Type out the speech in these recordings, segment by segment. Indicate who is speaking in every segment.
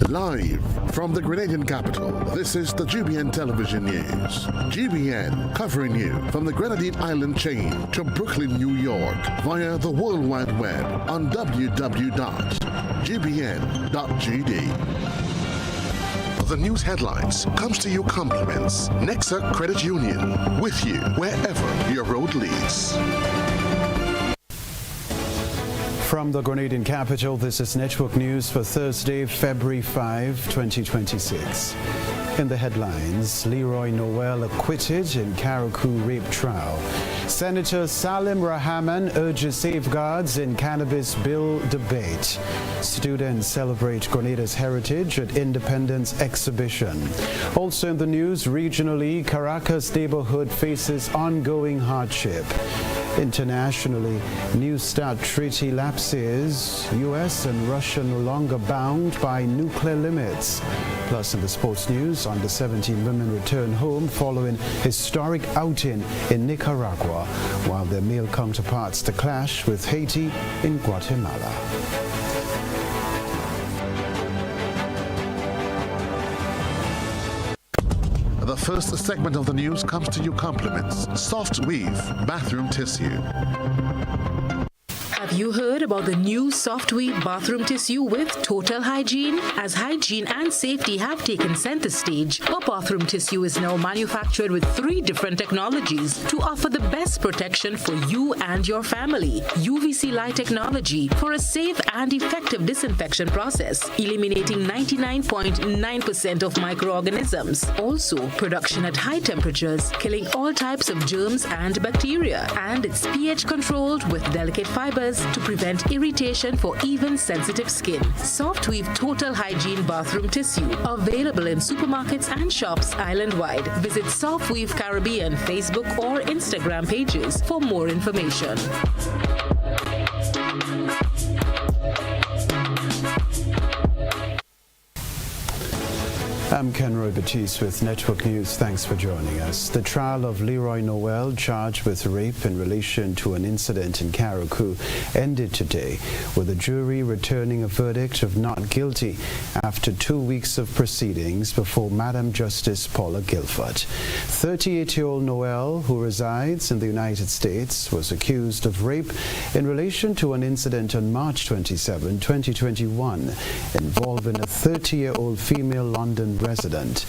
Speaker 1: Live from the Grenadian capital, this is the GBN television news. GBN covering you from the Grenadine Island chain to Brooklyn, New York via the World Wide Web on www.gbn.gd. The news headlines comes to you compliments Nexa Credit Union, with you wherever your road leads.
Speaker 2: From the Grenadian capital, this is Network News for Thursday, February 5, 2026. In the headlines, Leroy Noel acquitted in Karakou rape trial. Senator Salim Rahman urges safeguards in cannabis bill debate. Students celebrate Grenada's heritage at Independence exhibition. Also in the news, regionally, Caracas neighborhood faces ongoing hardship. Internationally, New START treaty lapses. U.S. and Russia no longer bound by nuclear limits. Plus, in the sports news, under 17 women return home following historic outing in Nicaragua, while their male counterparts to clash with Haiti in Guatemala.
Speaker 1: The first segment of the news comes to you compliments Soft Weave bathroom tissue.
Speaker 3: Have you heard about the new Soft Weave bathroom tissue with total hygiene? As hygiene and safety have taken center stage, our bathroom tissue is now manufactured with 3 different technologies to offer the best protection for you and your family. UVC light technology for a safe and effective disinfection process, eliminating 99.9% of microorganisms. Also, production at high temperatures, killing all types of germs and bacteria. And it's pH controlled with delicate fibers to prevent irritation for even sensitive skin. Soft Weave Total Hygiene Bathroom Tissue, available in supermarkets and shops island-wide. Visit Soft Weave Caribbean Facebook or Instagram pages for more information.
Speaker 2: I'm Kenroy Baptiste with Network News. Thanks for joining us. The trial of Leroy Noel, charged with rape in relation to an incident in Karakou, ended today with the jury returning a verdict of not guilty after 2 weeks of proceedings before Madam Justice Paula Guilford. 38-year-old Noel, who resides in the United States, was accused of rape in relation to an incident on March 27, 2021, involving a 30-year-old female London resident.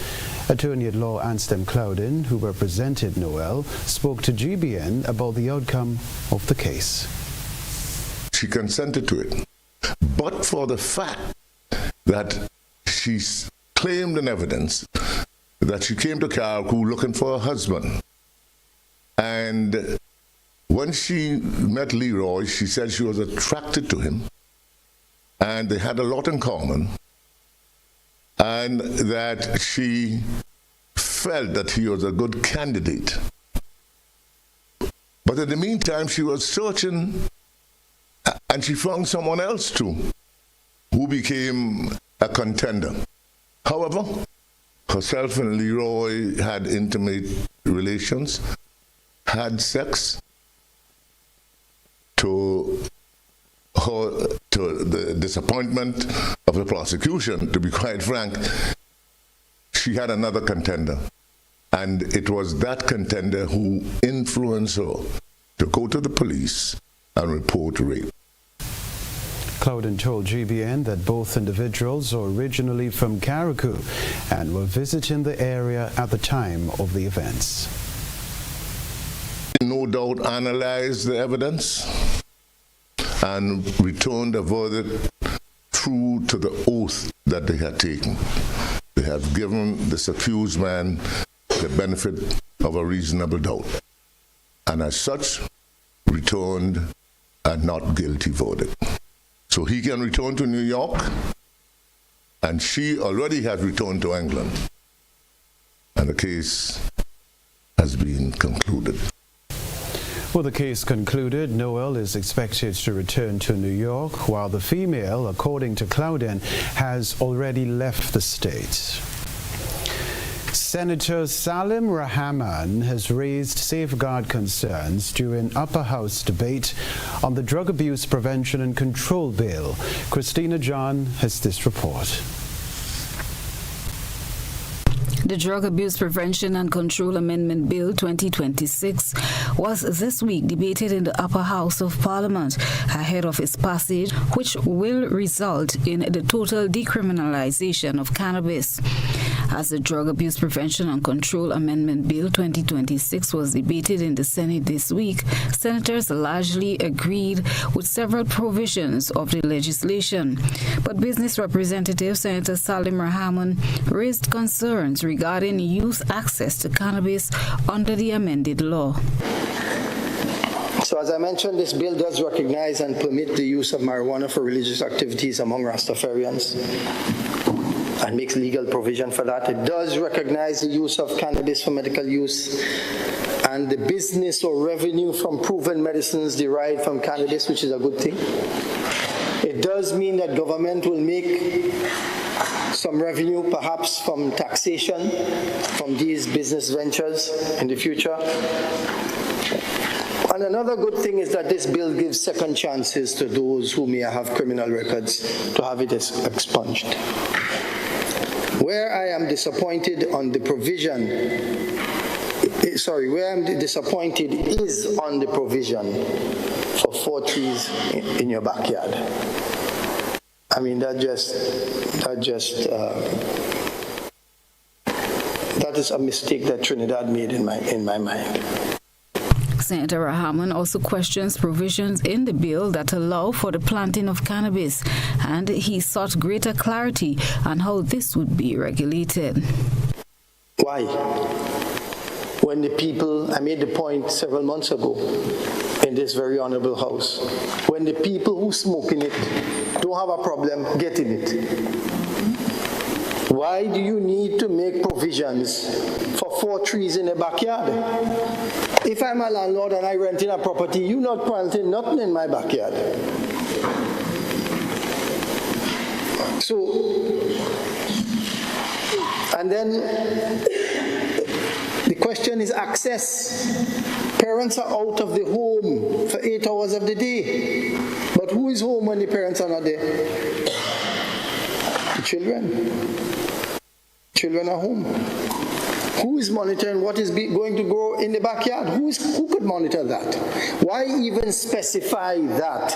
Speaker 2: Attorney at law Anstem Clouden, who represented Noel, spoke to GBN about the outcome of the case.
Speaker 4: She consented to it, but for the fact that she claimed in evidence that she came to Karakou looking for a husband. And when she met Leroy, she said she was attracted to him and they had a lot in common, and that she felt that he was a good candidate. But in the meantime, she was searching and she found someone else too, who became a contender. However, herself and Leroy had intimate relations, had sex. To the disappointment of the prosecution, to be quite frank, she had another contender. And it was that contender who influenced her to go to the police and report rape.
Speaker 2: Clouden told GBN that both individuals are originally from Karakou and were visiting the area at the time of the events.
Speaker 4: No doubt analyzed the evidence and returned a verdict true to the oath that they had taken. They have given this accused man the benefit of a reasonable doubt, and as such, returned a not guilty verdict. So he can return to New York, and she already has returned to England, and the case has been concluded.
Speaker 2: Well, the case concluded, Noel is expected to return to New York, while the female, according to Clouden, has already left the state. Senator Salim Rahman has raised safeguard concerns during upper house debate on the Drug Abuse Prevention and Control Bill. Christina John has this report.
Speaker 5: The Drug Abuse Prevention and Control Amendment Bill 2026 was this week debated in the Upper House of Parliament ahead of its passage, which will result in the total decriminalization of cannabis. As the Drug Abuse Prevention and Control Amendment Bill 2026 was debated in the Senate this week, senators largely agreed with several provisions of the legislation. But Business Representative Senator Salim Rahman raised concerns regarding youth access to cannabis under the amended law.
Speaker 6: So as I mentioned, this bill does recognize and permit the use of marijuana for religious activities among Rastafarians and makes legal provision for that. It does recognize the use of cannabis for medical use and the business or revenue from proven medicines derived from cannabis, which is a good thing. It does mean that government will make some revenue, perhaps from taxation, from these business ventures in the future. And another good thing is that this bill gives second chances to those who may have criminal records to have it expunged. Where I am disappointed on the provision, where I'm disappointed is on the provision for 4 trees in your backyard. I mean, that is a mistake that Trinidad made in my mind.
Speaker 5: Senator Rahman also questions provisions in the bill that allow for the planting of cannabis, and he sought greater clarity on how this would be regulated.
Speaker 6: Why? When the people, I made the point several months ago in this very honorable house, when the people who smoke in it don't have a problem getting it, why do you need to make provisions for 4 trees in the backyard? If I'm a landlord and I rent in a property, you're not planting nothing in my backyard. So, and then the question is access. Parents are out of the home for 8 hours of the day. But who is home when the parents are not there? The children. Children are home. Who is monitoring what is going to go in the backyard? Who could monitor that? Why even specify that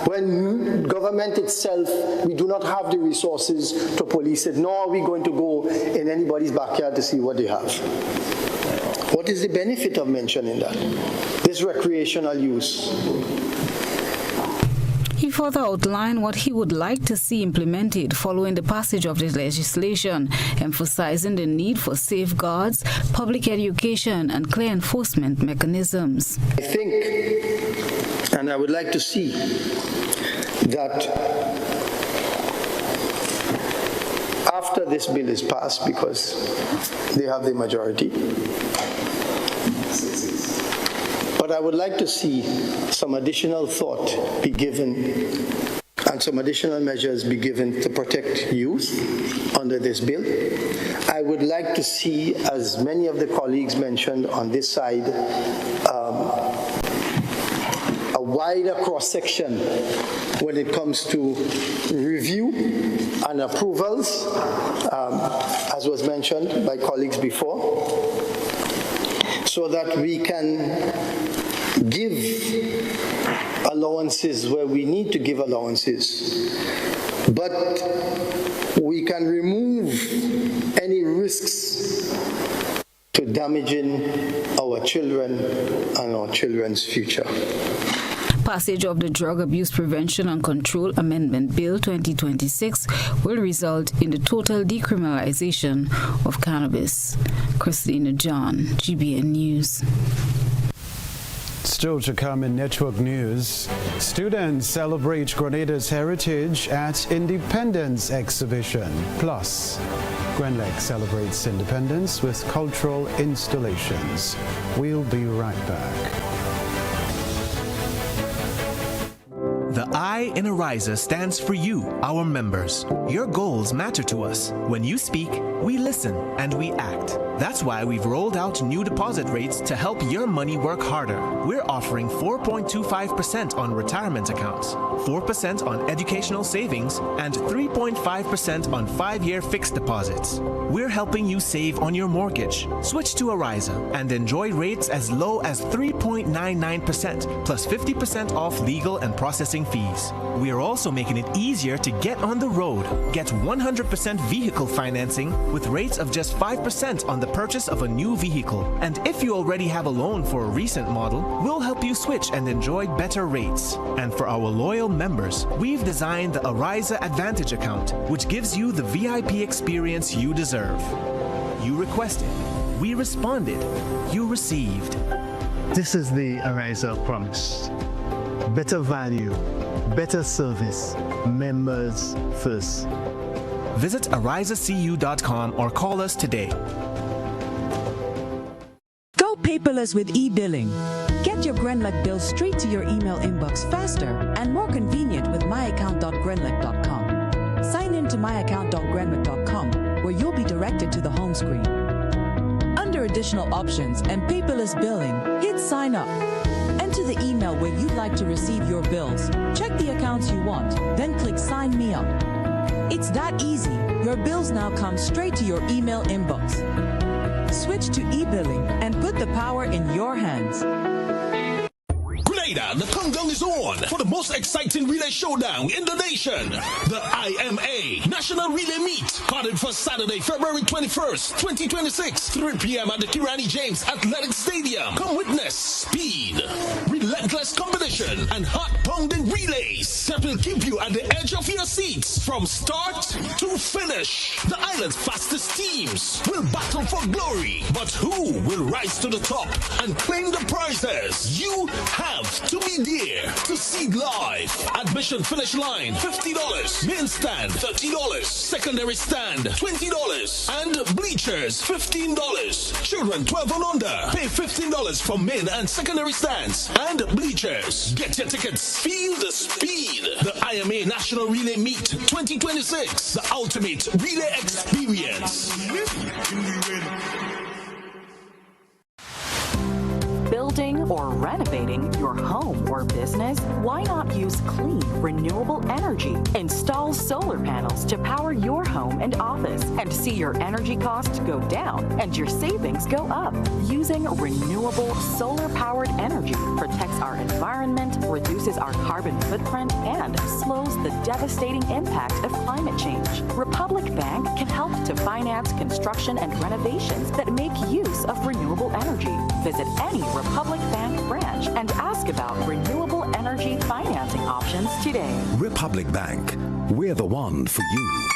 Speaker 6: when government itself, we do not have the resources to police it, nor are we going to go in anybody's backyard to see what they have? What is the benefit of mentioning that? This recreational use.
Speaker 5: He further outlined what he would like to see implemented following the passage of this legislation, emphasizing the need for safeguards, public education, and clear enforcement mechanisms.
Speaker 6: I think, and I would like to see, that after this bill is passed, because they have the majority, but I would like to see some additional thought be given and some additional measures be given to protect youth under this bill. I would like to see, as many of the colleagues mentioned on this side, a wider cross-section when it comes to review and approvals, as was mentioned by colleagues before, so that we can give allowances where we need to give allowances, but we can remove any risks to damaging our children and our children's future.
Speaker 5: Passage of the Drug Abuse Prevention and Control Amendment Bill 2026 will result in the total decriminalization of cannabis. Christina John, GBN News.
Speaker 2: Still to come in Network News, students celebrate Grenada's heritage at Independence Exhibition. Plus, Grenlec celebrates independence with cultural installations. We'll be right back.
Speaker 7: The I in Ariza stands for you, our members. Your goals matter to us. When you speak, we listen and we act. That's why we've rolled out new deposit rates to help your money work harder. We're offering 4.25% on retirement accounts, 4% on educational savings, and 3.5% on 5-year fixed deposits. We're helping you save on your mortgage. Switch to Ariza and enjoy rates as low as 3.99% plus 50% off legal and processing fees. We are also making it easier to get on the road. Get 100% vehicle financing with rates of just 5% on the purchase of a new vehicle. And if you already have a loan for a recent model, we'll help you switch and enjoy better rates. And for our loyal members, we've designed the Ariza Advantage account, which gives you the VIP experience you deserve. You requested, we responded, you received.
Speaker 8: This is the Ariza promise. Better value, better service, members first.
Speaker 7: Visit arizacu.com or call us today.
Speaker 9: Go paperless with e-billing. Get your Grenlec bill straight to your email inbox faster and more convenient with myaccount.grenlec.com. Sign in to myaccount.grenlec.com where you'll be directed to the home screen. Under additional options and paperless billing, hit sign up. Enter the email where you'd like to receive your bills. Check the accounts you want, then click sign me up. It's that easy. Your bills now come straight to your email inbox. Switch to e-billing and put the power in your hands.
Speaker 10: The countdown is on for the most exciting relay showdown in the nation. The IMA National Relay Meet, started for Saturday, February 21st, 2026, 3 p.m. at the Kirani James Athletic Stadium. Come witness speed, relentless competition, and heart-pounding relays that will keep you at the edge of your seats from start to finish. The island's fastest teams will battle for glory, but who will rise to the top and claim the prizes? You have to be there to see live. Admission finish line $50, main stand $30, secondary stand $20, and bleachers $15. Children 12 and under pay $15 for main and secondary stands and bleachers. Get your tickets. Feel the speed. The IMA National Relay Meet 2026, the ultimate relay experience.
Speaker 11: Building or renovating your home or business? Why not use clean, renewable energy? Install solar panels to power your home and office and see your energy costs go down and your savings go up. Using renewable solar-powered energy protects our environment, reduces our carbon footprint, and slows the devastating impact of climate change. Republic Bank can help to finance construction and renovations that make use of renewable energy. Visit any Republic Bank branch and ask about renewable energy financing options today.
Speaker 12: Republic Bank, we're the one for you.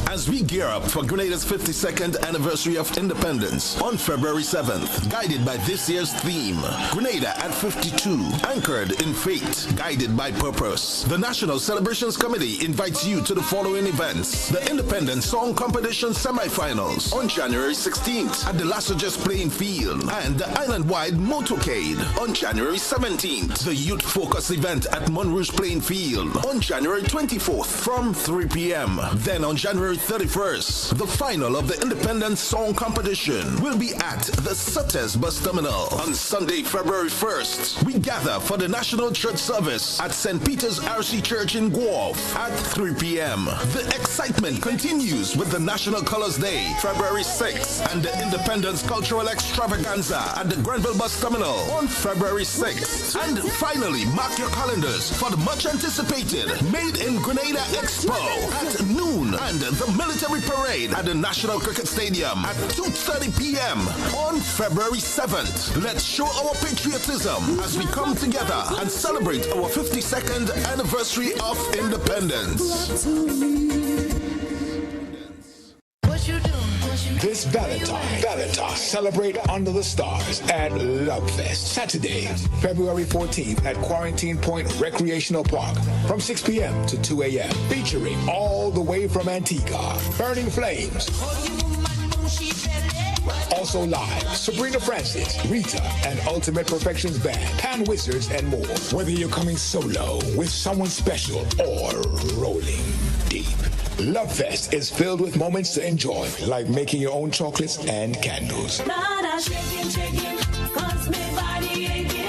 Speaker 10: As we gear up for Grenada's 52nd anniversary of independence on February 7th, guided by this year's theme, Grenada at 52, anchored in faith, guided by purpose. The National Celebrations Committee invites you to the following events: the Independence Song Competition semifinals on January 16th at the Lassages Playing Field, and the island-wide motorcade on January 17th. The Youth Focus event at Monrouge Playing Field on January 24th from 3 p.m. Then on January 31st, the final of the Independence Song Competition will be at the Sutters Bus Terminal. On Sunday, February 1st, we gather for the National Church Service at St. Peter's RC Church in Guelph at 3 p.m. The excitement continues with the National Colors Day, February 6th, and the Independence Cultural Extravaganza at the Grenville Bus Terminal on February 6th. And finally, mark your calendars for the much anticipated Made in Grenada Expo at noon and the military parade at the National Cricket Stadium at 2:30 p.m. on February 7th. Let's show our patriotism as we come together and celebrate our 52nd anniversary of independence.
Speaker 13: This Valentine, celebrate under the stars at Love Fest. Saturday, February 14th at Quarantine Point Recreational Park from 6 p.m. to 2 a.m. Featuring all the way from Antigua, Burning Flames, Also live, Sabrina Francis, Rita, and Ultimate Perfections Band, Pan Wizards, and more. Whether you're coming solo, with someone special, or rolling deep, Love Fest is filled with moments to enjoy, like making your own chocolates and candles.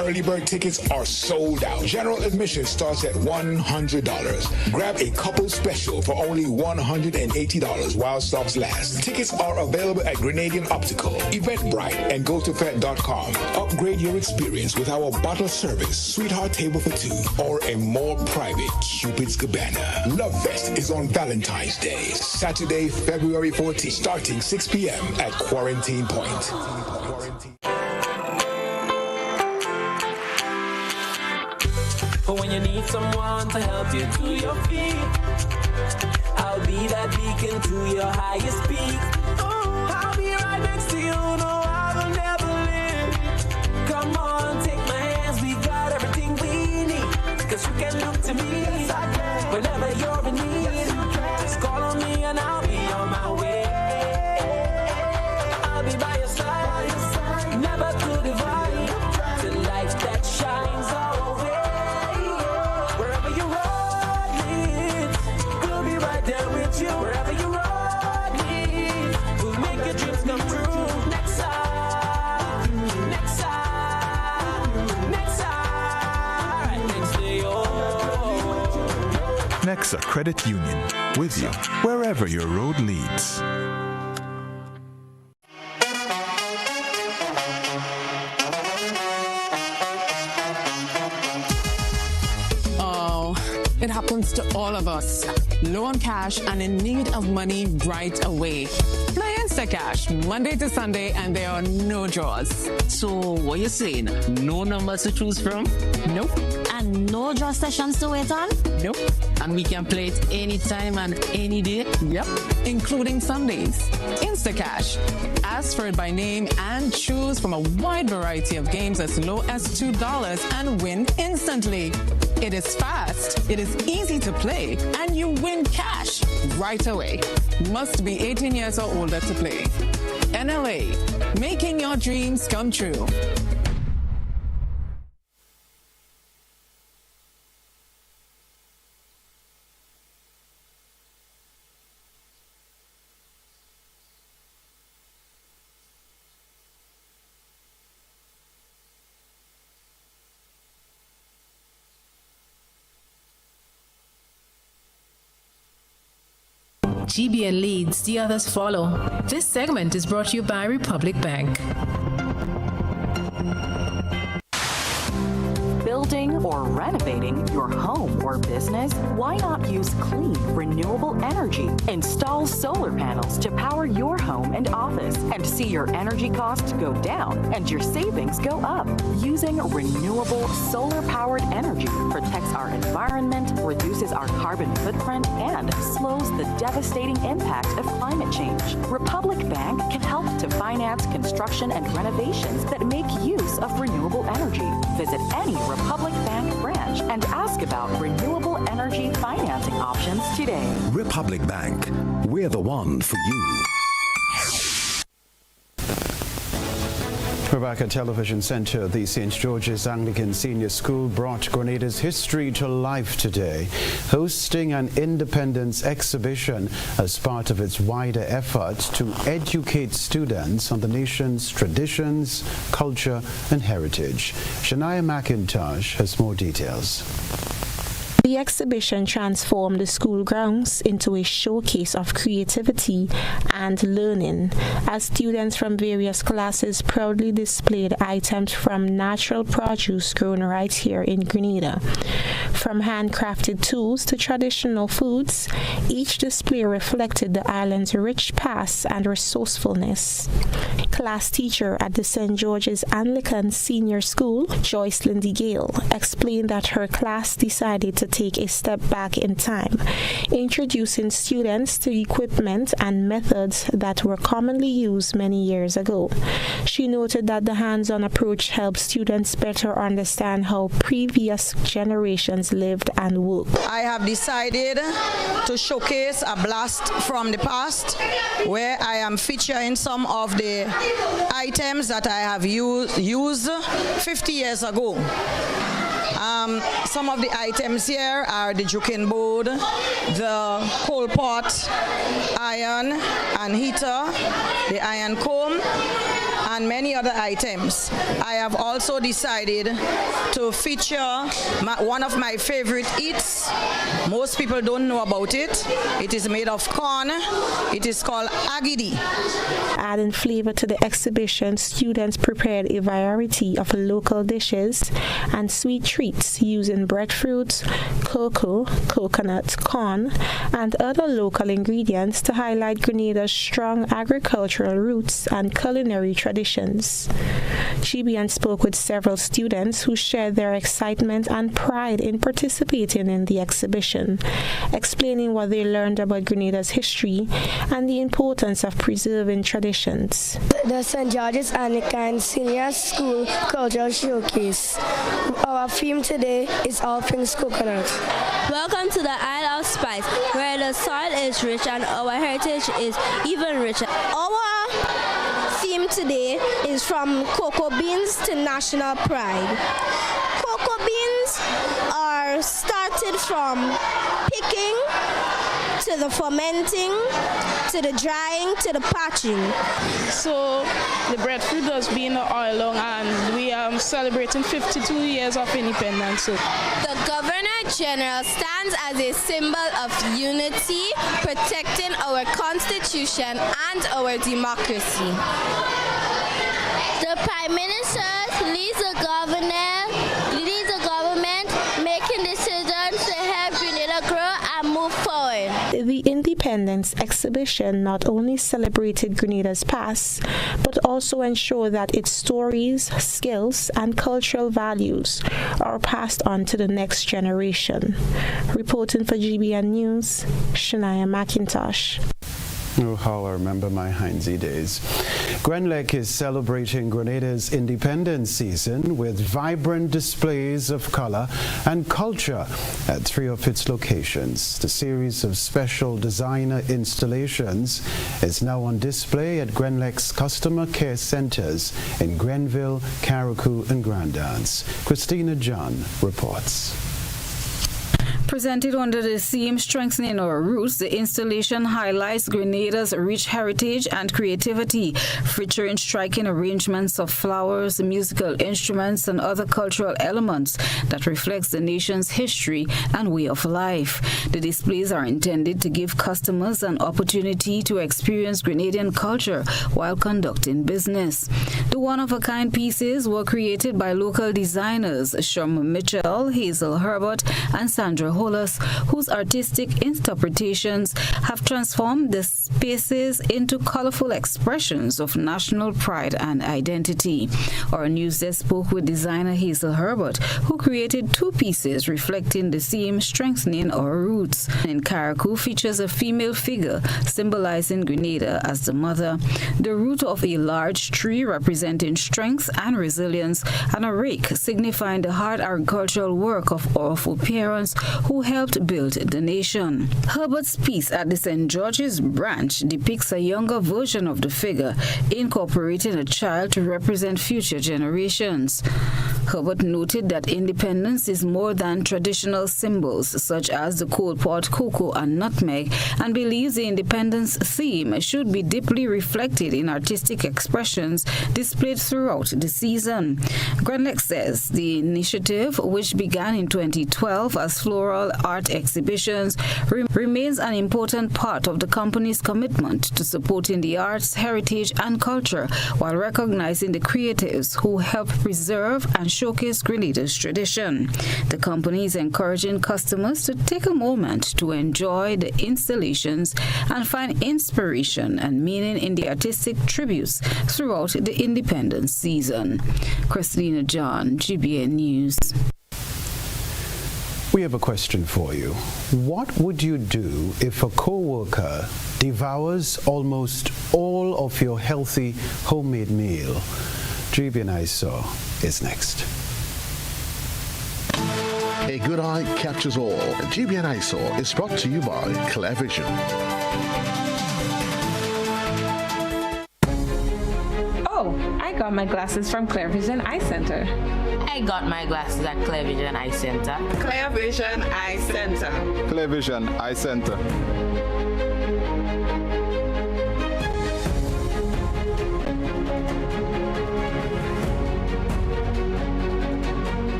Speaker 13: Early bird tickets are sold out. General admission starts at $100. Grab a couple special for only $180 while stocks last. Tickets are available at Grenadian Optical, Eventbrite, and GoToFet.com. Upgrade your experience with our bottle service, Sweetheart Table for Two, or a more private Cupid's Cabana. Love Fest is on Valentine's Day, Saturday, February 14th, starting 6 p.m. at Quarantine Point.
Speaker 14: For when you need someone to help you to your feet, I'll be that beacon to your highest peak. I'll be right next to you, no, I will never leave. Come on, take my hands, we got everything we need. Cause you can look to me whenever you're in need. Just call on me and I'll be on my way. I'll be by your side, never to divide. The light that shines our way. Wherever you ride me, we'll make your dreams come true. Next time, next time, next time, next day,
Speaker 15: Nexa Credit Union, with you wherever your road leads.
Speaker 16: It happens to all of us. Low on cash and in need of money right away. Play InstaCash Monday to Sunday and there are no draws.
Speaker 17: So what you saying? No numbers to choose from?
Speaker 16: Nope.
Speaker 18: And no draw sessions to wait on?
Speaker 16: Nope.
Speaker 17: And we can play it anytime and any day?
Speaker 16: Yep. Including Sundays. InstaCash. Ask for it by name and choose from a wide variety of games as low as $2 and win instantly. It is fast, it is easy to play, and you win cash right away. Must be 18 years or older to play. NLA, making your dreams come true.
Speaker 3: GBN leads, the others follow. This segment is brought to you by Republic Bank.
Speaker 11: Building or renovating your home or business? Why not use clean, renewable energy? Install solar panels to power your home and office and see your energy costs go down and your savings go up. Using renewable solar-powered energy protects our environment, reduces our carbon footprint, and slows the devastating impact of climate change. Republic Bank can help to finance construction and renovations that make use of renewable energy. Visit any Republic Bank branch and ask about renewable energy financing options today.
Speaker 12: Republic Bank, we're the one for you.
Speaker 2: We're back at Television Center. The St. George's Anglican Senior School brought Grenada's history to life today, hosting an independence exhibition as part of its wider effort to educate students on the nation's traditions, culture, and heritage. Shania McIntosh has more details.
Speaker 19: The exhibition transformed the school grounds into a showcase of creativity and learning as students from various classes proudly displayed items from natural produce grown right here in Grenada. From handcrafted tools to traditional foods, each display reflected the island's rich past and resourcefulness. Class teacher at the St. George's Anglican Senior School, Joyce Lindy Gale, explained that her class decided to take a step back in time, introducing students to equipment and methods that were commonly used many years ago. She noted that the hands-on approach helps students better understand how previous generations lived and worked.
Speaker 20: I have decided to showcase a blast from the past where I am featuring some of the items that I have used 50 years ago. Some of the items here are the juking board, the coal pot, iron and heater, the iron comb, and many other items. I have also decided to feature one of my favorite eats. Most people don't know about it. It is made of corn. It is called agidi.
Speaker 19: Adding flavor to the exhibition, students prepared a variety of local dishes and sweet treats using breadfruit, cocoa, coconut, corn, and other local ingredients to highlight Grenada's strong agricultural roots and culinary traditions. GBN spoke with several students who shared their excitement and pride in participating in the exhibition, explaining what they learned about Grenada's history and the importance of preserving traditions.
Speaker 21: The St. George's Anglican Senior School Cultural Showcase. Our theme today is all things coconut.
Speaker 22: Welcome to the Isle of Spice, where the soil is rich and our heritage is even richer. Our theme today is from cocoa beans to national pride. Cocoa beans are started from picking to the fermenting, to the drying, to the patching.
Speaker 23: So the breadfruit has been all along, and we are celebrating 52 years of independence. So
Speaker 22: the Governor General stands as a symbol of unity, protecting our Constitution and our democracy. The Prime Minister leads the government, making decisions to help Grenada grow and move forward.
Speaker 19: The Independence exhibition not only celebrated Grenada's past, but also ensured that its stories, skills, and cultural values are passed on to the next generation. Reporting for GBN News, Shania McIntosh.
Speaker 2: Oh, how I remember my Heinzie days. Grenlec is celebrating Grenada's independence season with vibrant displays of color and culture at 3 of its locations. The series of special designer installations is now on display at Grenlec's customer care centers in Grenville, Carriacou, and Grandance. Christina John reports.
Speaker 5: Presented under the theme Strengthening Our Roots, the installation highlights Grenada's rich heritage and creativity, featuring striking arrangements of flowers, musical instruments, and other cultural elements that reflects the nation's history and way of life. The displays are intended to give customers an opportunity to experience Grenadian culture while conducting business. The one-of-a-kind pieces were created by local designers Shum Mitchell, Hazel Herbert, and Sandra Hollis, whose artistic interpretations have transformed the spaces into colorful expressions of national pride and identity. Our news desk spoke with designer Hazel Herbert, who created 2 pieces reflecting the theme Strengthening Our Roots. In Carriacou features a female figure symbolizing Grenada as the mother, the root of a large tree representing strength and resilience, and a rake signifying the hard agricultural work of our parents who helped build the nation. Herbert's piece at the St. George's branch depicts a younger version of the figure, incorporating a child to represent future generations. Herbert noted that independence is more than traditional symbols such as the coal pot, cocoa, and nutmeg, and believes the independence theme should be deeply reflected in artistic expressions displayed throughout the season. Grenlec says the initiative, which began in 2012 as floral art exhibitions, remains an important part of the company's commitment to supporting the arts, heritage, and culture while recognizing the creatives who help preserve and showcase Grenada's tradition. The company is encouraging customers to take a moment to enjoy the installations and find inspiration and meaning in the artistic tributes throughout the Independence season. Christina John, GBN News.
Speaker 2: We have a question for you. What would you do if a co-worker devours almost all of your healthy homemade meal? GBN ISO is next.
Speaker 1: A good eye catches all. GBN ISO is brought to you by Clearvision.
Speaker 4: Oh, I got my glasses from Clearvision Eye Center.
Speaker 6: I got my glasses at Clearvision Eye Center.
Speaker 4: Clearvision Eye Center.
Speaker 24: Clearvision Eye Center.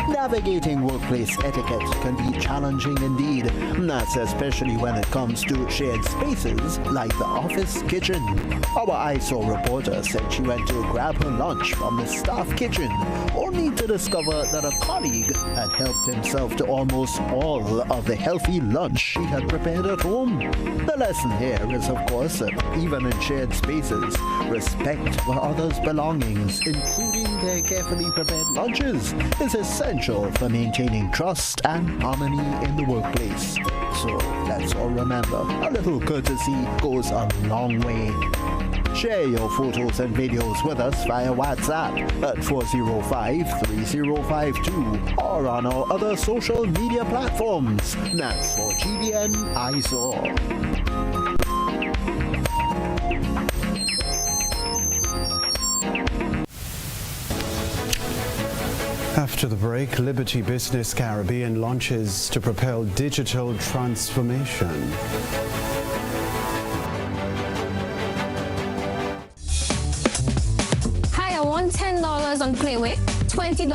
Speaker 25: Navigating workplace etiquette can be challenging indeed. That's especially when it comes to shared spaces like the office kitchen. Our ISO reporter said she went to grab her lunch from the staff kitchen, only to discover that a colleague had helped himself to almost all of the healthy lunch she had prepared at home. The lesson here is, of course, that even in shared spaces, respect for others' belongings, including their carefully prepared lunches, is essential for maintaining trust and harmony in the workplace. So let's all remember, a little courtesy goes a long way. Share your photos and videos with us via WhatsApp at 405-3052 or on our other social media platforms. That's for GBN ISO.
Speaker 2: After the break, Liberty Business Caribbean launches to propel digital transformation.
Speaker 26: Hi, I want $10 on Playway, $20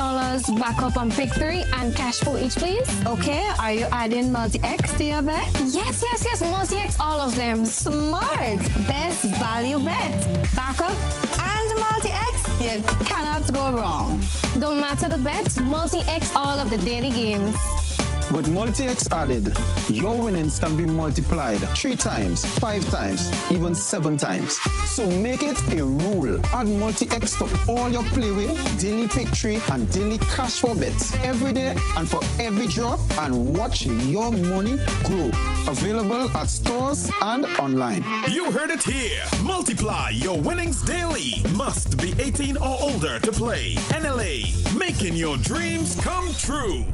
Speaker 26: backup on Pick 3, and cash for each, please.
Speaker 27: Okay, are you adding multi-X to your bet?
Speaker 26: Yes, multi-X, all of them.
Speaker 27: Smart! Best value bet. Backup and multi-X. You cannot go wrong.
Speaker 26: Don't matter the bets, multi-X all of the daily games.
Speaker 28: With multi-X added, your winnings can be multiplied 3 times, 5 times, even 7 times. So make it a rule. Add multi-X to all your Playway, daily Pick 3, and daily cash for bets every day and for every drop, and watch your money grow. Available at stores and online.
Speaker 29: You heard it here. Multiply your winnings daily. Must be 18 or older to play. NLA, making your dreams come true.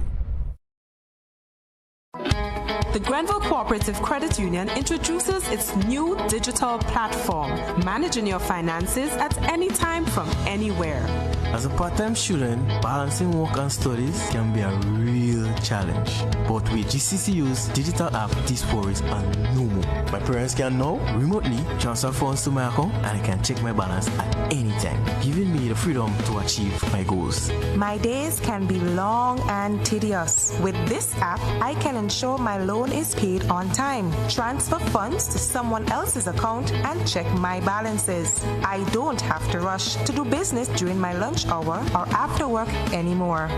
Speaker 30: The Grenville Cooperative Credit Union introduces its new digital platform, managing your finances at any time from anywhere.
Speaker 31: As a part-time student, balancing work and studies can be a real challenge. But with GCCU's digital app, these worries are no more. My parents can now remotely transfer funds to my account, and I can check my balance at any time, giving me the freedom to achieve my goals.
Speaker 30: My days can be long and tedious. With this app, I can ensure my loan is paid on time, transfer funds to someone else's account, and check my balances. I don't have to rush to do business during my lunch hour or after work anymore.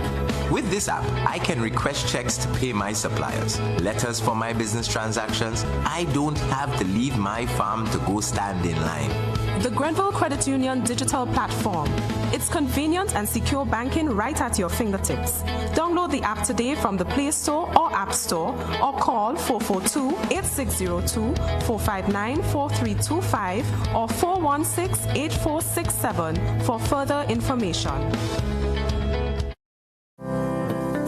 Speaker 32: With this app, I can request checks to pay my suppliers, letters for my business transactions. I don't have to leave my farm to go stand in line.
Speaker 30: The Grenville Credit Union digital platform. It's convenient and secure banking right at your fingertips. Download the app today from the Play Store or App Store, or call 442-8602, 459-4325, or 416-8467 for further information.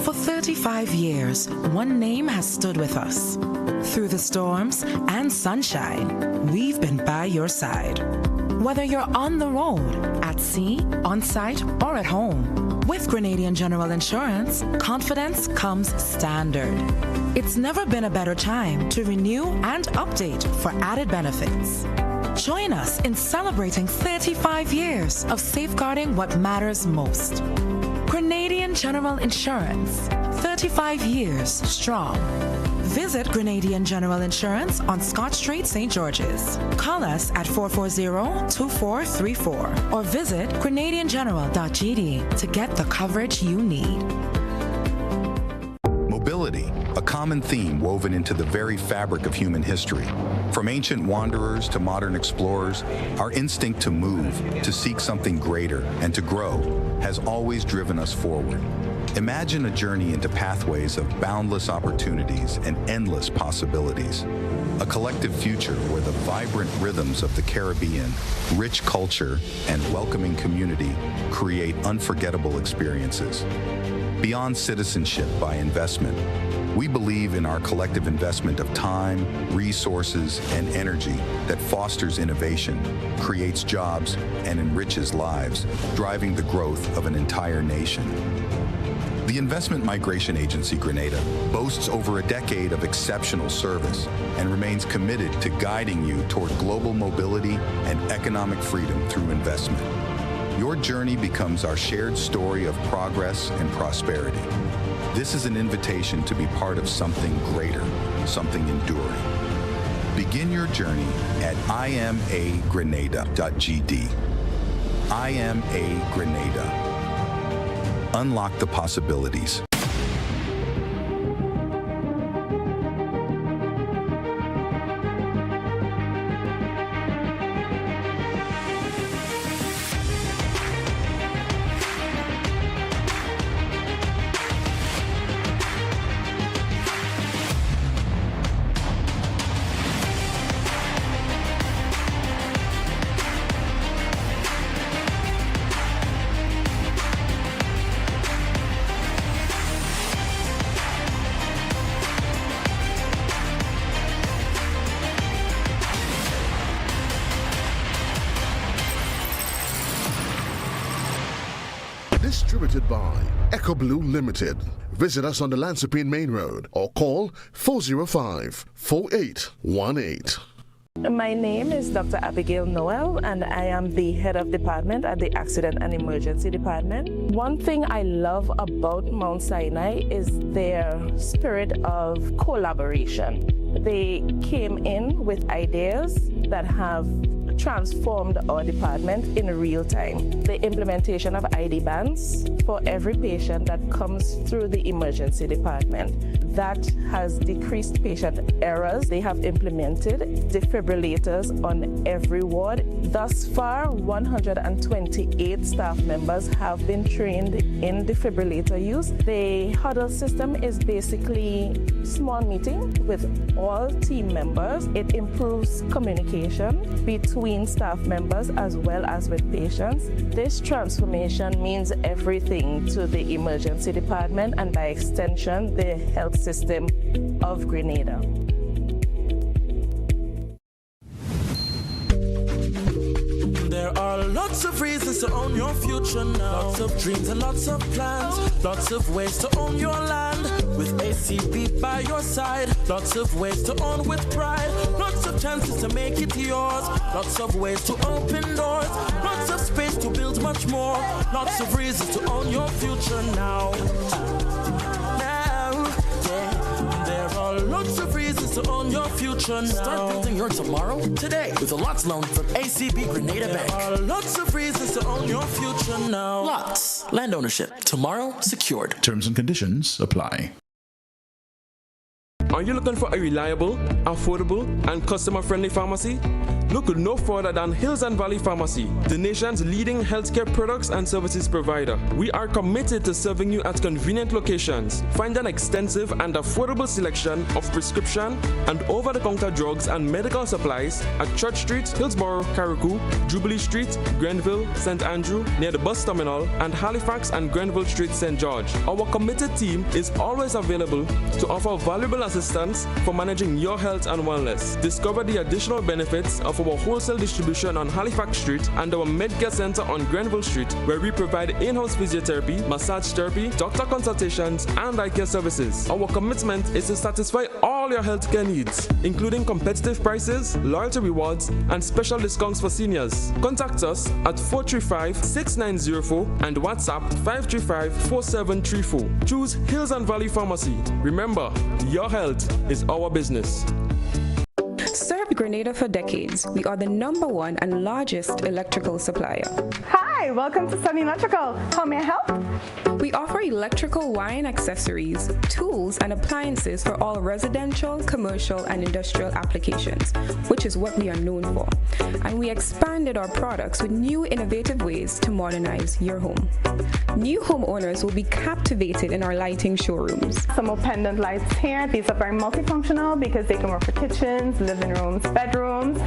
Speaker 33: For 35 years, one name has stood with us. Through the storms and sunshine, we've been by your side. Whether you're on the road, at sea, on site, or at home, with Grenadian General Insurance, confidence comes standard. It's never been a better time to renew and update for added benefits. Join us in celebrating 35 years of safeguarding what matters most. Grenadian General Insurance, 35 years strong. Visit Grenadian General Insurance on Scott Street, St. George's. Call us at 440-2434 or visit grenadiangeneral.gd to get the coverage you need.
Speaker 3: Mobility, a common theme woven into the very fabric of human history. From ancient wanderers to modern explorers, our instinct to move, to seek something greater, and to grow has always driven us forward. Imagine a journey into pathways of boundless opportunities and endless possibilities. A collective future where the vibrant rhythms of the Caribbean, rich culture, and welcoming community create unforgettable experiences. Beyond citizenship by investment, we believe in our collective investment of time, resources, and energy that fosters innovation, creates jobs, and enriches lives, driving the growth of an entire nation. The Investment Migration Agency Grenada boasts over a decade of exceptional service and remains committed to guiding you toward global mobility and economic freedom through investment. Your journey becomes our shared story of progress and prosperity. This is an invitation to be part of something greater, something enduring. Begin your journey at imagrenada.gd. I am a Grenada. Unlock the possibilities.
Speaker 1: Distributed by Echo Blue Limited. Visit us on the Lansopine Main Road or call 405-4818.
Speaker 7: My name is Dr. Abigail Noel, and I am the head of department at the Accident and Emergency Department. One thing I love about Mount Sinai is their spirit of collaboration. They came in with ideas that have transformed our department in real time. The implementation of ID bands for every patient that comes through the emergency department. That has decreased patient errors. They have implemented defibrillators on every ward. Thus far, 128 staff members have been trained in defibrillator use. The huddle system is basically small meeting with all team members. It improves communication between staff members as well as with patients. This transformation means everything to the emergency department and by extension the health system of Grenada.
Speaker 8: There are lots of reasons to own your future now. Lots of dreams and lots of plans. Lots of ways to own your land. With ACB by your side. Lots of ways to own with pride. Lots of chances to make it yours. Lots of ways to open doors. Lots of space to build much more. Lots of reasons to own your future now. There are lots of reasons to own your future now.
Speaker 9: Start building your tomorrow today with a LOTS loan from ACB Grenada Bank.
Speaker 8: There are lots of reasons to own your future now.
Speaker 9: LOTS, land ownership, tomorrow secured.
Speaker 10: Terms and conditions apply.
Speaker 11: Are you looking for a reliable, affordable, and customer-friendly pharmacy? Look no further than Hills and Valley Pharmacy, the nation's leading healthcare products and services provider. We are committed to serving you at convenient locations. Find an extensive and affordable selection of prescription and over-the-counter drugs and medical supplies at Church Street, Hillsborough, Carriacou, Jubilee Street, Grenville, St. Andrew, near the bus terminal, and Halifax and Grenville Street, St. George. Our committed team is always available to offer valuable assistance assistance for managing your health and wellness. Discover the additional benefits of our wholesale distribution on Halifax Street and our Medcare Center on Grenville Street, where we provide in-house physiotherapy, massage therapy, doctor consultations, and eye care services. Our commitment is to satisfy all your healthcare needs, including competitive prices, loyalty rewards, and special discounts for seniors. Contact us at 435-6904 and WhatsApp 535-4734. Choose Hills and Valley Pharmacy. Remember, your health is our business.
Speaker 5: Served Grenada for decades. We are the #1 and largest electrical supplier.
Speaker 12: Hi, welcome to Sunny Electrical. How may I help?
Speaker 5: We offer electrical wire and accessories, tools, and appliances for all residential, commercial, and industrial applications, which is what we are known for. And we expanded our products with new innovative ways to modernize your home. New homeowners will be captivated in our lighting showrooms.
Speaker 12: Some more pendant lights here. These are very multifunctional because they can work for kitchens, living rooms, bedrooms.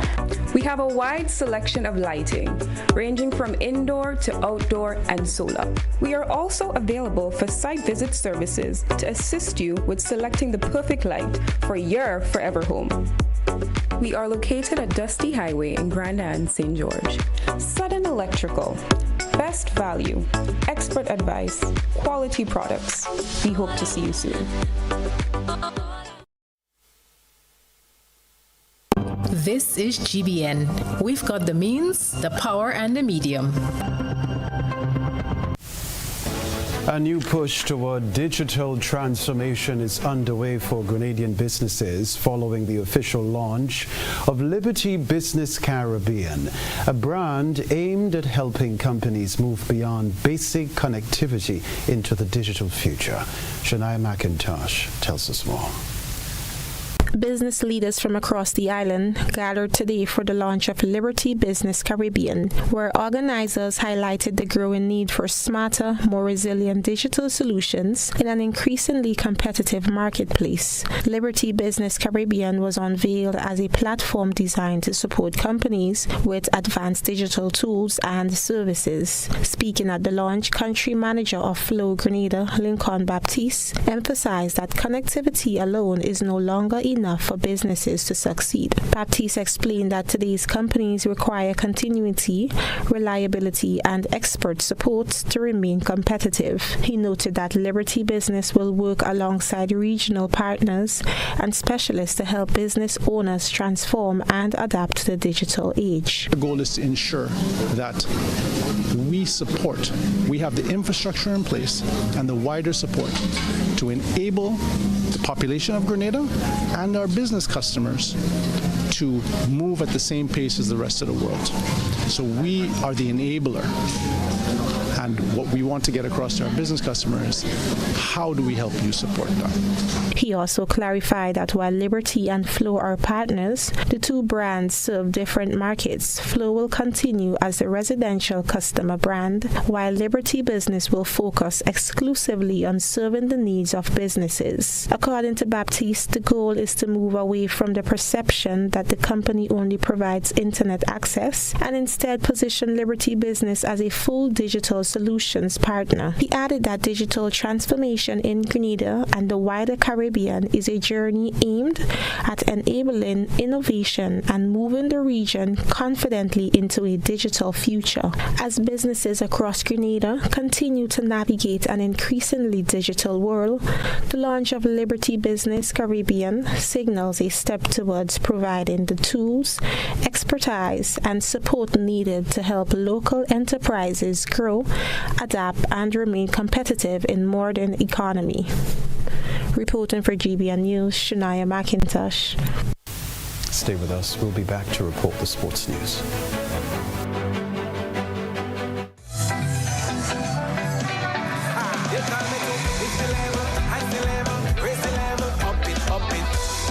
Speaker 5: We have a wide selection of lighting, ranging from indoor to outdoor and solar. We are also available for site visit services to assist you with selecting the perfect light for your forever home. We are located at Dusty Highway in Grand Anne, St. George. Sudden Electrical. Best value, expert advice, quality products. We hope to see you soon.
Speaker 13: This is GBN. We've got the means, the power, and the medium.
Speaker 2: A new push toward digital transformation is underway for Grenadian businesses following the official launch of Liberty Business Caribbean, a brand aimed at helping companies move beyond basic connectivity into the digital future. Shania McIntosh tells us more.
Speaker 14: Business leaders from across the island gathered today for the launch of Liberty Business Caribbean, where organizers highlighted the growing need for smarter, more resilient digital solutions in an increasingly competitive marketplace. Liberty Business Caribbean was unveiled as a platform designed to support companies with advanced digital tools and services. Speaking at the launch, Country Manager of Flow Grenada, Lincoln Baptiste, emphasized that connectivity alone is no longer enough for businesses to succeed. Baptiste explained that today's companies require continuity, reliability, and expert support to remain competitive. He noted that Liberty Business will work alongside regional partners and specialists to help business owners transform and adapt to the digital age.
Speaker 28: The goal is to ensure that we have the infrastructure in place and the wider support to enable the population of Grenada and our business customers to move at the same pace as the rest of the world. So we are the enabler. And what we want to get across to our business customers, how do we help you support that?
Speaker 14: He also clarified that while Liberty and Flow are partners, the two brands serve different markets. Flow will continue as the residential customer brand, while Liberty Business will focus exclusively on serving the needs of businesses. According to Baptiste, the goal is to move away from the perception that the company only provides internet access and instead position Liberty Business as a full digital solutions partner. He added that digital transformation in Grenada and the wider Caribbean is a journey aimed at enabling innovation and moving the region confidently into a digital future. As businesses across Grenada continue to navigate an increasingly digital world, the launch of Liberty Business Caribbean signals a step towards providing the tools, expertise, and support needed to help local enterprises grow, adapt, and remain competitive in modern economy. Reporting for GBN News, Shania McIntosh.
Speaker 2: Stay with us. We'll be back to report the sports news.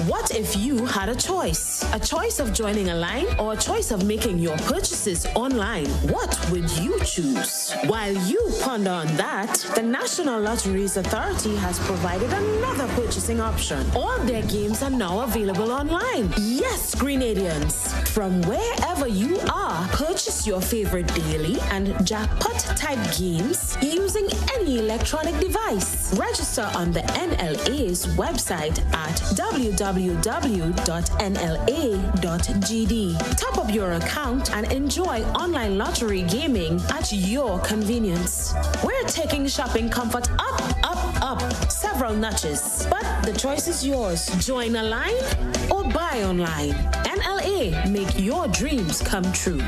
Speaker 15: What
Speaker 4: What if you had a choice? A choice of joining a line or a choice of making your purchases online? What would you choose? While you ponder on that, the National Lotteries Authority has provided another purchasing option. All their games are now available online. Yes, Grenadians. From wherever you are, purchase your favorite daily and jackpot-type games using any electronic device. Register on the NLA's website at www.nla.gd. Top up your account and enjoy online lottery gaming at your convenience. We're taking shopping comfort up, up, up several notches. But the choice is yours. Join a line or buy online. NLA, make your dreams come true.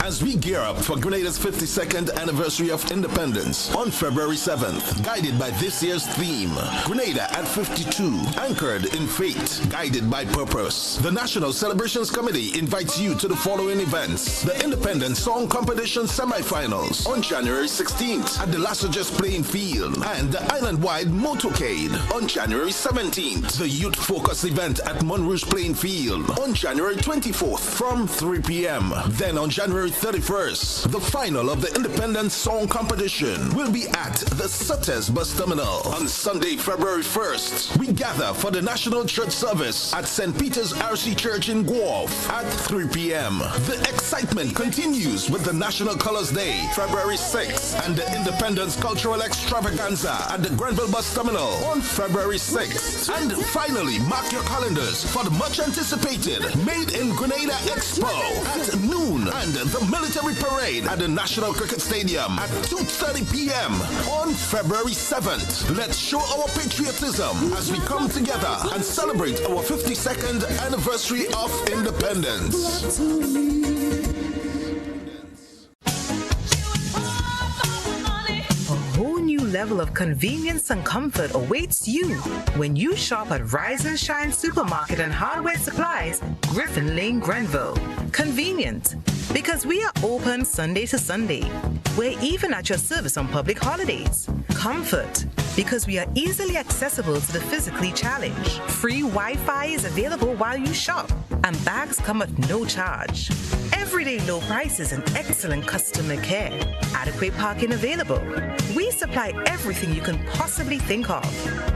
Speaker 29: As we gear up for Grenada's 52nd anniversary of independence on February 7th, guided by this year's theme, Grenada at 52, anchored in fate, guided by purpose. The National Celebrations Committee invites you to the following events: the Independence Song Competition semi-finals on January 16th at the Lassages Playing Field, and the Island-wide Motorcade on January 17th. The Youth Focus event at Monrouge Playing Field on January 24th from 3 p.m. Then on January 31st, the final of the Independence Song Competition will be at the Sutters Bus Terminal. On Sunday, February 1st, we gather for the National Church Service at St. Peter's RC Church in Guelph at 3 p.m. The excitement continues with the National Colors Day, February 6th, and the Independence Cultural Extravaganza at the Grenville Bus Terminal on February 6th. And finally, mark your calendars for the much anticipated Made in Grenada Expo at noon and the military parade at the National Cricket Stadium at 2:30 p.m. on February 7th. Let's show our patriotism as we come together and celebrate our 52nd anniversary of independence.
Speaker 6: A whole new level of convenience and comfort awaits you when you shop at Rise and Shine Supermarket and Hardware Supplies, Griffin Lane, Grenville. Convenient, because we are open Sunday to Sunday. We're even at your service on public holidays. Comfort, because we are easily accessible to the physically challenged. Free Wi-Fi is available while you shop, and bags come at no charge. Everyday low prices and excellent customer care. Adequate parking available. We supply everything you can possibly think of.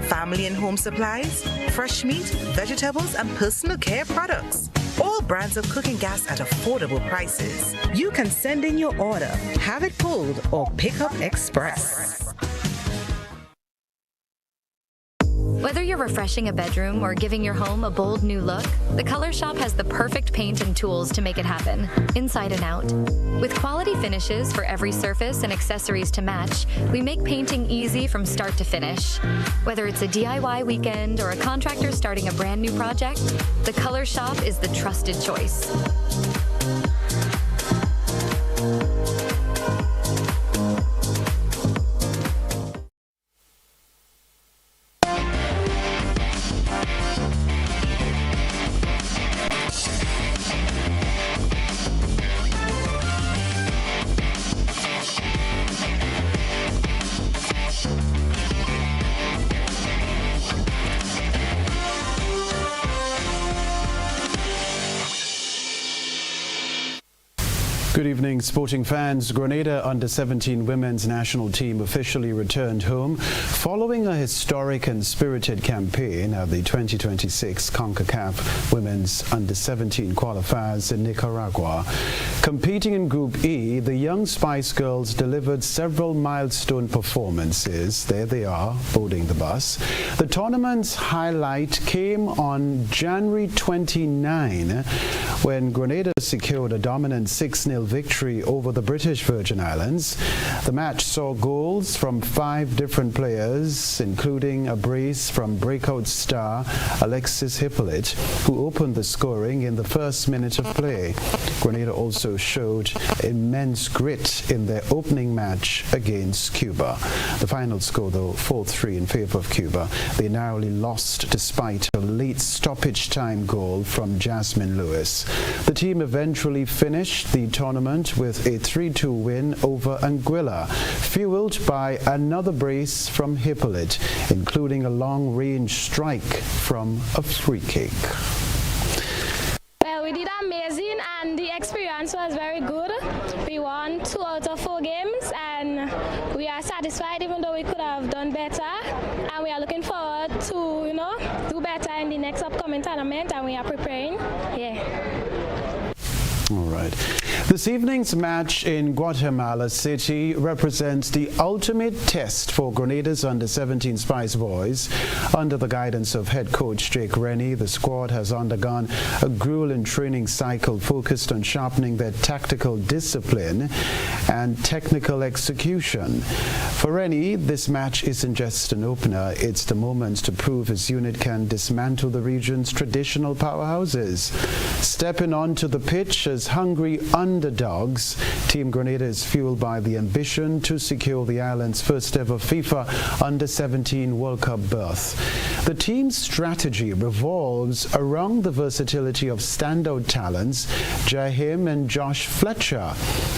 Speaker 6: Family and home supplies, fresh meat, vegetables, and personal care products. All brands of cooking gas at affordable prices. You can send in your order, have it pulled, or pick up express.
Speaker 15: Whether you're refreshing a bedroom or giving your home a bold new look, the Color Shop has the perfect paint and tools to make it happen, inside and out. With quality finishes for every surface and accessories to match, we make painting easy from start to finish. Whether it's a DIY weekend or a contractor starting a brand new project, the Color Shop is the trusted choice.
Speaker 2: Good evening, sporting fans. Grenada Under-17 women's national team officially returned home following a historic and spirited campaign at the 2026 CONCACAF Women's Under-17 qualifiers in Nicaragua. Competing in Group E, the Young Spice Girls delivered several milestone performances. There they are, boarding the bus. The tournament's highlight came on January 29 when Grenada secured a dominant 6-0 victory over the British Virgin Islands. The match saw goals from 5 different players, including a brace from breakout star Alexis Hippolyte, who opened the scoring in the first minute of play. Grenada also showed immense grit in their opening match against Cuba. The final score, though, 4-3 in favor of Cuba. They narrowly lost despite a late stoppage time goal from Jasmine Lewis. The team eventually finished the tournament with a 3-2 win over Anguilla, fueled by another brace from Hippolyte, including a long-range strike from a free kick.
Speaker 16: Well, we did amazing and the experience was very good. We won 2 out of 4 games and we are satisfied even though we could have done better. And we are looking forward to, do better in the next upcoming tournament and we are preparing.
Speaker 2: All right. This evening's match in Guatemala City represents the ultimate test for Grenada's under-17 Spice Boys. Under the guidance of head coach Jake Rennie, the squad has undergone a grueling training cycle focused on sharpening their tactical discipline and technical execution. For Rennie, this match isn't just an opener, it's the moment to prove his unit can dismantle the region's traditional powerhouses. Stepping onto the pitch as hungry underdogs, Team Grenada is fueled by the ambition to secure the island's first ever FIFA Under-17 World Cup berth. The team's strategy revolves around the versatility of standout talents, Jahim and Josh Fletcher,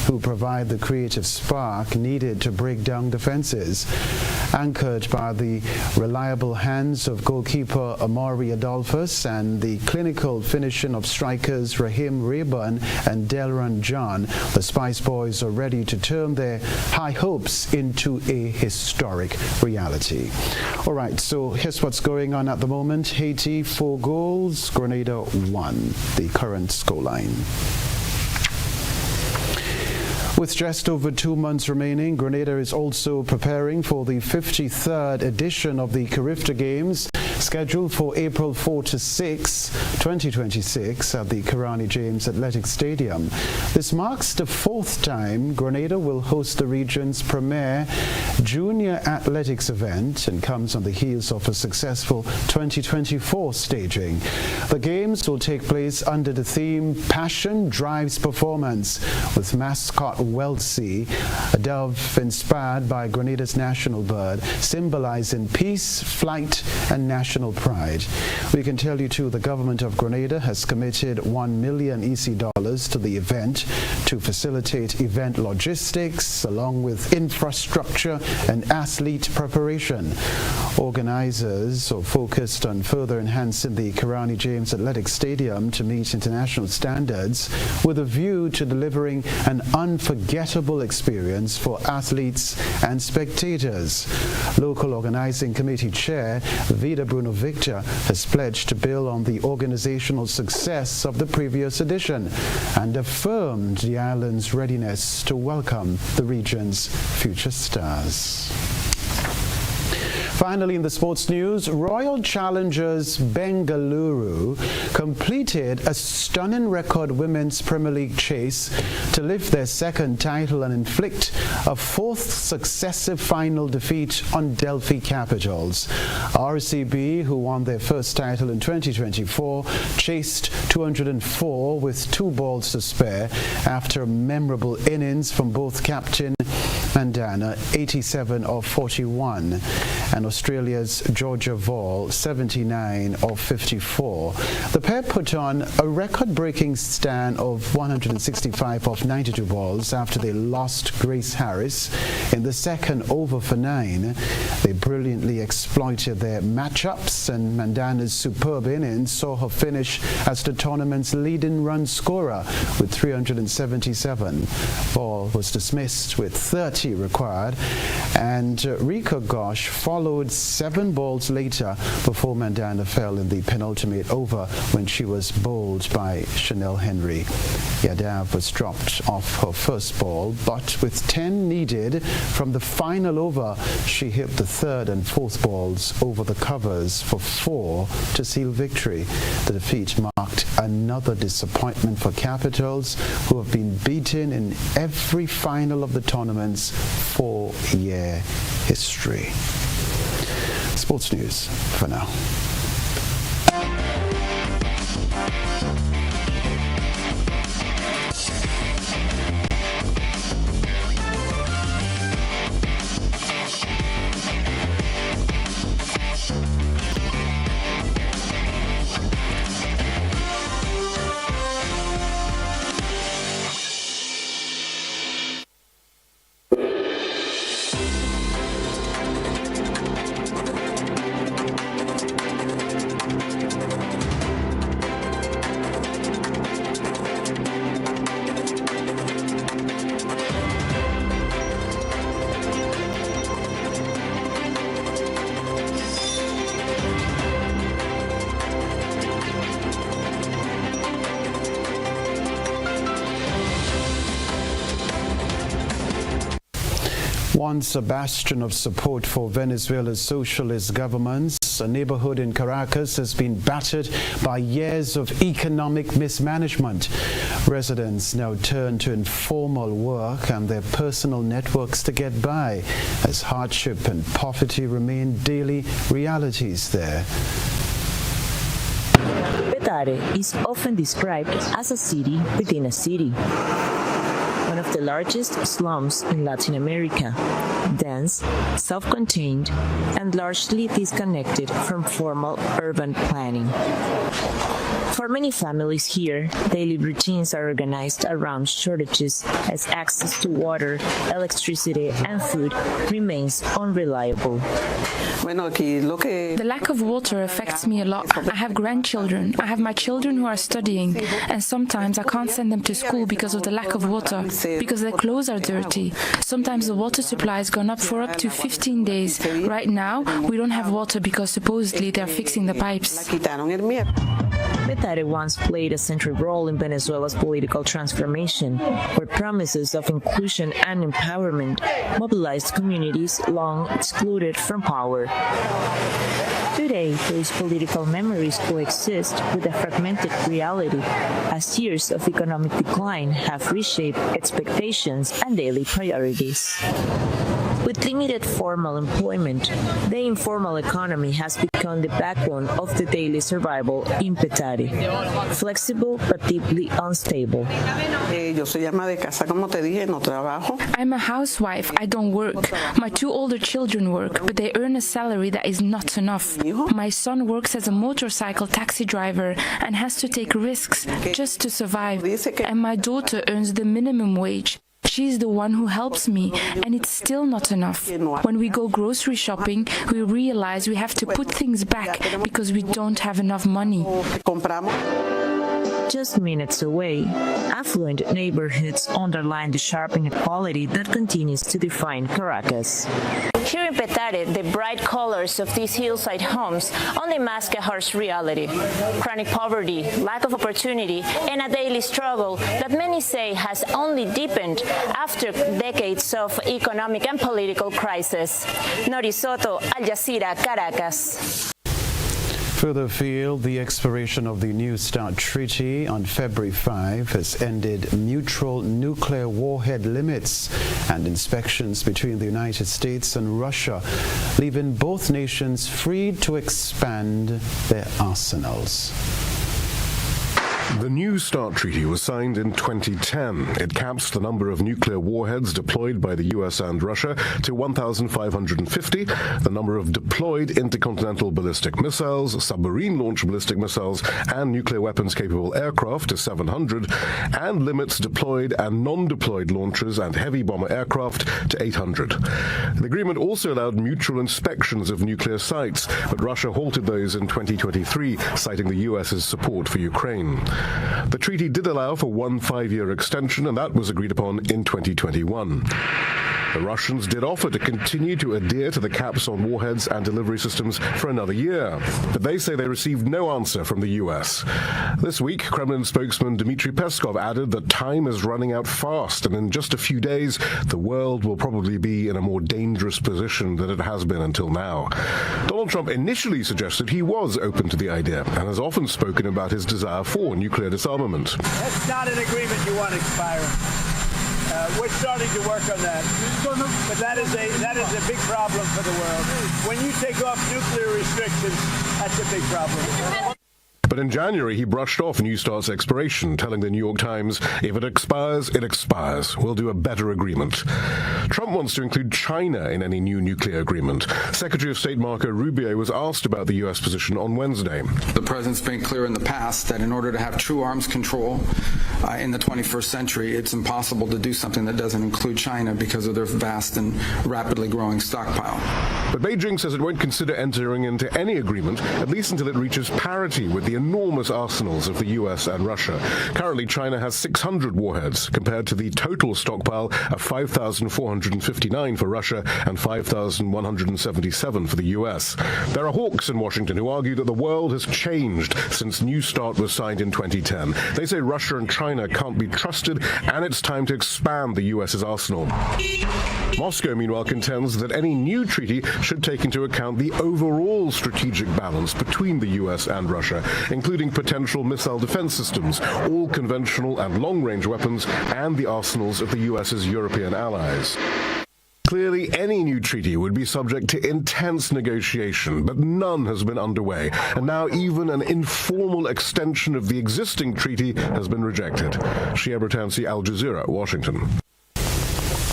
Speaker 2: who provide the creative spark needed to break down defenses. Anchored by the reliable hands of goalkeeper Amari Adolphus and the clinical finishing of strikers Raheem Rayburn and Delran John, the Spice Boys are ready to turn their high hopes into a historic reality. All right, so here's what's going on at the moment. Haiti 4 goals, Grenada 1, the current scoreline. With just over 2 months remaining, Grenada is also preparing for the 53rd edition of the Carifta Games, scheduled for April 4 to 6, 2026 at the Kirani James Athletic Stadium. This marks the 4th time Grenada will host the region's premier junior athletics event and comes on the heels of a successful 2024 staging. The Games will take place under the theme Passion Drives Performance, with mascot Welsie, a dove inspired by Grenada's national bird, symbolizing peace, flight, and national pride. We can tell you too, the government of Grenada has committed $1 million EC to the event to facilitate event logistics along with infrastructure and athlete preparation. Organizers are focused on further enhancing the Kirani James Athletic Stadium to meet international standards with a view to delivering an unforgettable experience for athletes and spectators. Local organizing committee chair Vida Bruno Victor has pledged to build on the organizational success of the previous edition and affirmed the island's readiness to welcome the region's future stars. Finally, in the sports news, Royal Challengers Bengaluru completed a stunning record Women's Premier League chase to lift their 2nd title and inflict a 4th successive final defeat on Delphi Capitals. RCB, who won their first title in 2024, chased 204 with 2 balls to spare after a memorable innings from both captain Mandana, 87 of 41, and Australia's Georgia Vall, 79 of 54. The pair put on a record-breaking stand of 165 of 92 balls after they lost Grace Harris in the 2nd over for 9. They brilliantly exploited their matchups, and Mandana's superb innings saw her finish as the tournament's leading run scorer with 377. Ball was dismissed with 30 required, and Rika Ghosh followed 7 balls later before Mandana fell in the penultimate over when she was bowled by Chanel Henry. Yadav was dropped off her first ball, but with 10 needed from the final over, she hit the 3rd and 4th balls over the covers for 4 to seal victory. The defeat marked another disappointment for Capitals, who have been beaten in every final of the tournament's 4-year history. Sports news for now. once a bastion of support for Venezuela's socialist governments, a neighborhood in Caracas has been battered by years of economic mismanagement. Residents now turn to informal work and their personal networks to get by, as hardship and poverty remain daily realities there.
Speaker 17: Petare is often described as a city within a city. One of the largest slums in Latin America, dense, self-contained, and largely disconnected from formal urban planning. For many families here, daily routines are organized around shortages as access to water, electricity, and food remains unreliable.
Speaker 5: The lack of water affects me a lot. I have grandchildren. I have my children who are studying, and sometimes I can't send them to school because of the lack of water, because their clothes are dirty. Sometimes the water supply has gone up for up to 15 days. Right now, we don't have water because supposedly they're fixing the pipes.
Speaker 17: Petare once played a central role in Venezuela's political transformation, where promises of inclusion and empowerment mobilized communities long excluded from power. Today, those political memories coexist with a fragmented reality, as years of economic decline have reshaped expectations and daily priorities. With limited formal employment, the informal economy has become the backbone of the daily survival in Petare, flexible but deeply unstable.
Speaker 5: I'm a housewife. I don't work. My two older children work, but they earn a salary that is not enough. My son works as a motorcycle taxi driver and has to take risks just to survive. And my daughter earns the minimum wage. She's the one who helps me, and it's still not enough. When we go grocery shopping, we realize we have to put things back because we don't have enough money.
Speaker 17: Just minutes away, affluent neighborhoods underline the sharp inequality that continues to define Caracas.
Speaker 18: Here in Petare, the bright colors of these hillside homes only mask a harsh reality. Chronic poverty, lack of opportunity, and a daily struggle that many say has only deepened after decades of economic and political crisis. Nori Soto, Al Jazeera, Caracas.
Speaker 2: Further afield, the expiration of the New START Treaty on February 5 has ended mutual nuclear warhead limits and inspections between the United States and Russia, leaving both nations free to expand their arsenals.
Speaker 19: The New START Treaty was signed in 2010. It caps the number of nuclear warheads deployed by the US and Russia to 1,550, the number of deployed intercontinental ballistic missiles, submarine-launched ballistic missiles, and nuclear weapons-capable aircraft to 700, and limits deployed and non-deployed launchers and heavy bomber aircraft to 800. The agreement also allowed mutual inspections of nuclear sites, but Russia halted those in 2023, citing the US's support for Ukraine. The treaty did allow for one 5-year extension, and that was agreed upon in 2021. The Russians did offer to continue to adhere to the caps on warheads and delivery systems for another year, but they say they received no answer from the US. This week, Kremlin spokesman Dmitry Peskov added that time is running out fast, and in just a few days, the world will probably be in a more dangerous position than it has been until now. Donald Trump initially suggested he was open to the idea and has often spoken about his desire for nuclear disarmament.
Speaker 20: That's not an agreement you want expiring. We're starting to work on that. But that is a big problem for the world. When you take off nuclear restrictions, that's a big problem.
Speaker 19: But in January, he brushed off New START's expiration, telling the New York Times, if it expires, it expires. We'll do a better agreement. Trump wants to include China in any new nuclear agreement. Secretary of State Marco Rubio was asked about the U.S. position on Wednesday.
Speaker 21: The president's been clear in the past that in order to have true arms control in the 21st century, it's impossible to do something that doesn't include China because of their vast and rapidly growing stockpile.
Speaker 19: But Beijing says it won't consider entering into any agreement, at least until it reaches parity with the enormous arsenals of the US and Russia. Currently, China has 600 warheads, compared to the total stockpile of 5,459 for Russia and 5,177 for the US. There are hawks in Washington who argue that the world has changed since New START was signed in 2010. They say Russia and China can't be trusted, and it's time to expand the US's arsenal. Moscow, meanwhile, contends that any new treaty should take into account the overall strategic balance between the US and Russia, including potential missile defense systems, all conventional and long-range weapons, and the arsenals of the US's European allies. Clearly, any new treaty would be subject to intense negotiation, but none has been underway, and now even an informal extension of the existing treaty has been rejected. Shia Bertansi, Al Jazeera, Washington.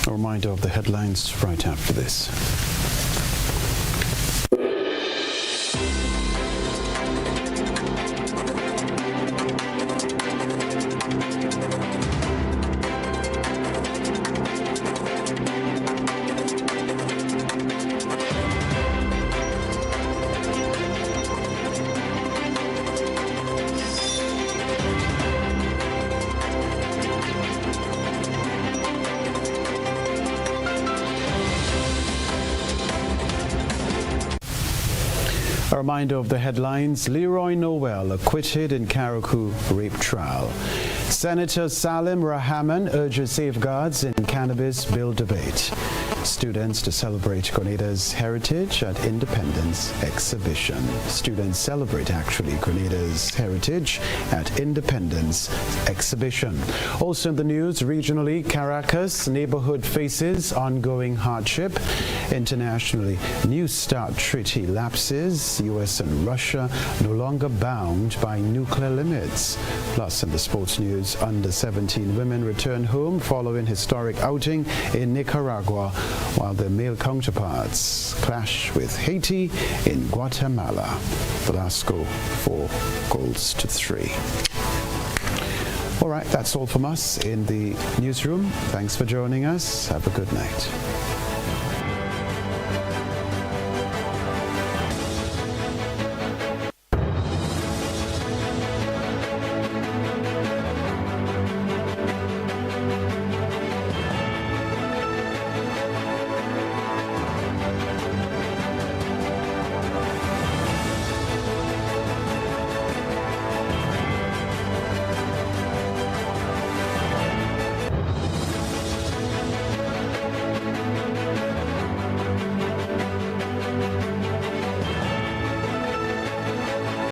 Speaker 2: A reminder of the headlines right after this. A reminder of the headlines. Leroy Noel acquitted in Karakou rape trial. Senator Salim Rahman urges safeguards in cannabis bill debate. Students to celebrate Grenada's heritage at Independence exhibition. Students celebrate Grenada's heritage at Independence exhibition. Also in the news, regionally, Caracas neighborhood faces ongoing hardship. Internationally, New START treaty lapses. US and Russia no longer bound by nuclear limits. Plus, in the sports news, under 17 women return home following historic outing in Nicaragua, while their male counterparts clash with Haiti in Guatemala. The last score 4-3. All right, that's all from us in the newsroom. Thanks for joining us. Have a good night.